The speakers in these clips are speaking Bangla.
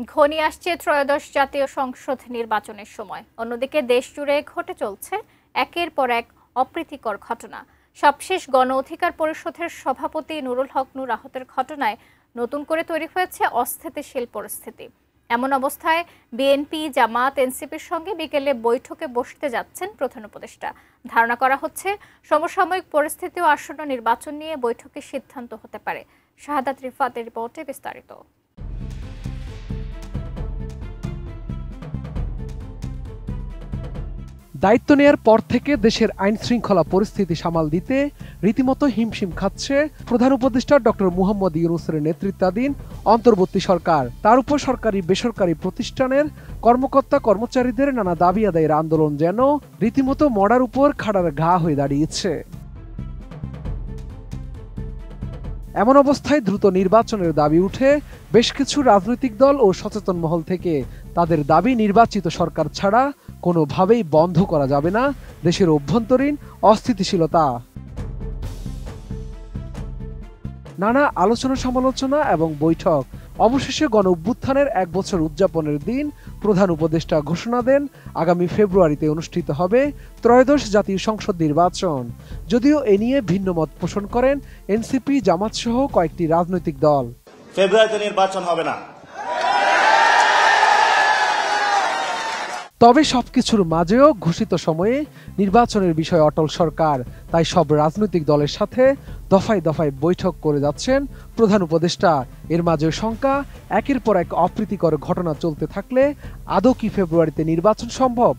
ঘনিয়ে আসছে ত্রয়োদশ জাতীয় সংসদ নির্বাচনের সময়। অন্যদিকে দেশ জুড়ে ঘটে চলছে একের পর এক অপ্রীতিকর ঘটনা। সবশেষ গণ অধিকার পরিষদের সভাপতি নুরুল হক নূর আহতের ঘটনায় নতুন করে তৈরি হয়েছে অস্থিতিশীল পরিস্থিতি। এমন অবস্থায় বিএনপি, জামাত, এনসিপির সঙ্গে বিকেলে বৈঠকে বসতে যাচ্ছেন প্রধান উপদেষ্টা। ধারণা করা হচ্ছে সমসাময়িক পরিস্থিতি ও আসন্ন নির্বাচন নিয়ে বৈঠকে সিদ্ধান্ত হতে পারে। শাহাদাত রিফাতের রিপোর্টে বিস্তারিত। দায়িত্ব নেয়ার পর থেকে দেশের আইন শৃঙ্খলা পরিস্থিতি সামাল দিতে রীতিমতো হিমশিম খাচ্ছে প্রধান উপদেষ্টা ডক্টর মুহাম্মদ ইউনূসের নেতৃত্বাধীন অন্তর্বর্তী সরকার। তার উপর সরকারি বেসরকারি প্রতিষ্ঠানের কর্মকর্তা কর্মচারীদের নানা দাবি আদায়ের আন্দোলন যেন রীতিমতো মড়ার উপর খাড়ার ঘা হয়ে দাঁড়িয়েছে। এমন অবস্থায় দ্রুত নির্বাচনের দাবি উঠে বেশ কিছু রাজনৈতিক দল ও সচেতন মহল থেকে। তাদের দাবি নির্বাচিত সরকার ছাড়া কোনোভাবেই বন্ধ করা যাবে না দেশের অভ্যন্তরীণ অস্থিতিশীলতা। নানা আলোচনা সমালোচনা এবং বৈঠক অবশেষে গণ অভ্যুত্থানের ১ বছর উদযাপনের দিন প্রধান উপদেষ্টা ঘোষণা দেন আগামী ফেব্রুয়ারিতে অনুষ্ঠিত হবে ত্রয়োদশ জাতীয় সংসদ নির্বাচন। যদিও এ নিয়ে ভিন্ন মত পোষণ করেন এনসিপি, জামাত সহ কয়েকটি রাজনৈতিক দল। ফেব্রুয়ারিতে নির্বাচন হবে না। তবে সবকিছুর মাঝেও ঘোষিত সময়ে নির্বাচনের বিষয়ে অটল সরকার। তাই সব রাজনৈতিক দলের সাথে দফায় দফায় বৈঠক করে যাচ্ছেন প্রধান উপদেষ্টা। এর মাঝেও শঙ্কা, একের পর এক অপ্রীতিকর ঘটনা চলতে থাকলে আদৌ কি ফেব্রুয়ারিতে নির্বাচন সম্ভব?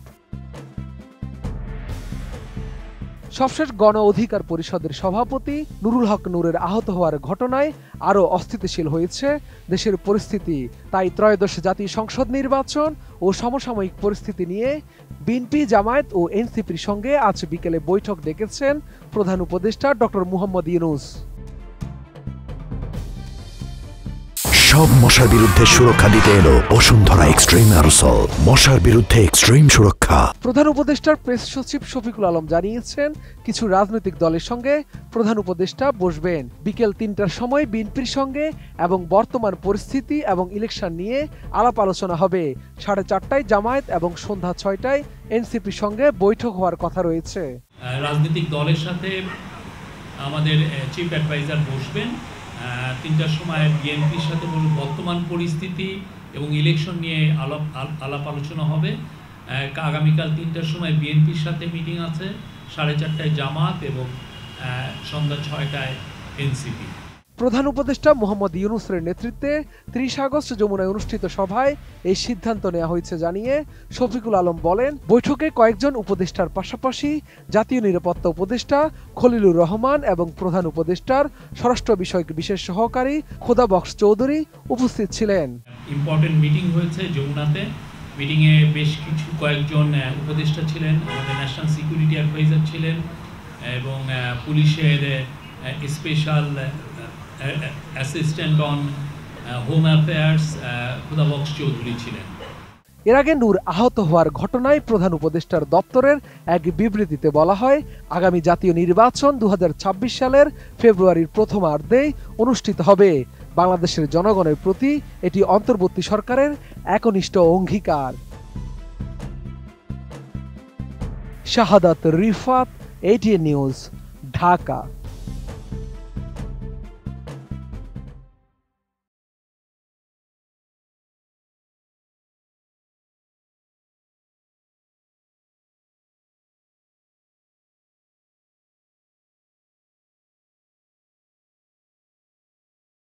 সবশেষ গণ অধিকার পরিষদের সভাপতি নুরুল হক নূরের আহত হওয়ার ঘটনায় আরও অস্থিতিশীল হয়েছে দেশের পরিস্থিতি। তাই ত্রয়োদশ জাতীয় সংসদ নির্বাচন ও সমসাময়িক পরিস্থিতি নিয়ে বিএনপি, জামায়াত ও এনসিপির সঙ্গে আজ বিকেলে বৈঠক ডেকেছেন প্রধান উপদেষ্টা ডক্টর মুহাম্মদ ইউনূস। সব মশার বিরুদ্ধে সুরক্ষা দিতে এলো বসুন্ধরা এক্সট্রিম অ্যারোসল, মশার বিরুদ্ধে এক্সট্রিম সুরক্ষা। প্রধান উপদেষ্টার প্রেস সচিব শফিকুল আলম জানিয়েছেন, কিছু রাজনৈতিক দলের সঙ্গে প্রধান উপদেষ্টা বসবেন। বিকেল ৩টার সময় বিএনপির সঙ্গে এবং বর্তমান পরিস্থিতি এবং ইলেকশন নিয়ে আলাপ আলোচনা হবে। 4:30টায় জামায়াত এবং সন্ধ্যা 6টায় এনসিপির সঙ্গে বৈঠক হওয়ার কথা রয়েছে। রাজনৈতিক দলের সাথে আমাদের চিফ অ্যাডভাইজার বসবেন। ৩টার সময় বিএনপির সাথে বর্তমান পরিস্থিতি এবং ইলেকশন নিয়ে আলাপ আলোচনা হবে। আগামীকাল ৩টার সময় বিএনপির সাথে মিটিং আছে, 4:30টায় জামাত এবং সন্ধ্যা 6টায় এনসিপি। প্রধান উপদেষ্টা মোহাম্মদ ইউনূসের নেতৃত্বে ৩০ আগস্ট যমুনায় অনুষ্ঠিত সভায় এই সিদ্ধান্ত নেওয়া হয়েছে জানিয়ে শফিকুল আলম বলেন, বৈঠকে কয়েকজন উপদেষ্টার পাশাপাশি জাতীয় নিরাপত্তা উপদেষ্টা খলিলুর রহমান এবং প্রধান উপদেষ্টার স্বরাষ্ট্র বিষয়ক বিশেষ সহকারী খোদাবক্স চৌধুরী উপস্থিত ছিলেন। ইম্পর্টেন্ট মিটিং হয়েছে যমুনাতে। মিটিংয়ে বেশ কয়েকজন উপদেষ্টা ছিলেন, আমাদের ন্যাশনাল সিকিউরিটি অ্যাডভাইজার ছিলেন এবং পুলিশের special assistant on home affairs Khodabux Chowdhury ছিলেন। এর আগে নূর আহত হওয়ার ঘটনায় প্রধান উপদেষ্টার দপ্তরের এক বিবৃতিতে বলা হয়, আগামী জাতীয় নির্বাচন 2026 সালের ফেব্রুয়ারির প্রথমার্ধেই অনুষ্ঠিত হবে। বাংলাদেশের জনগণের প্রতি এটি অন্তর্বর্তী সরকারের একনিষ্ঠ অঙ্গীকার। শাহাদাত রিফাত, ATN নিউজ, ঢাকা।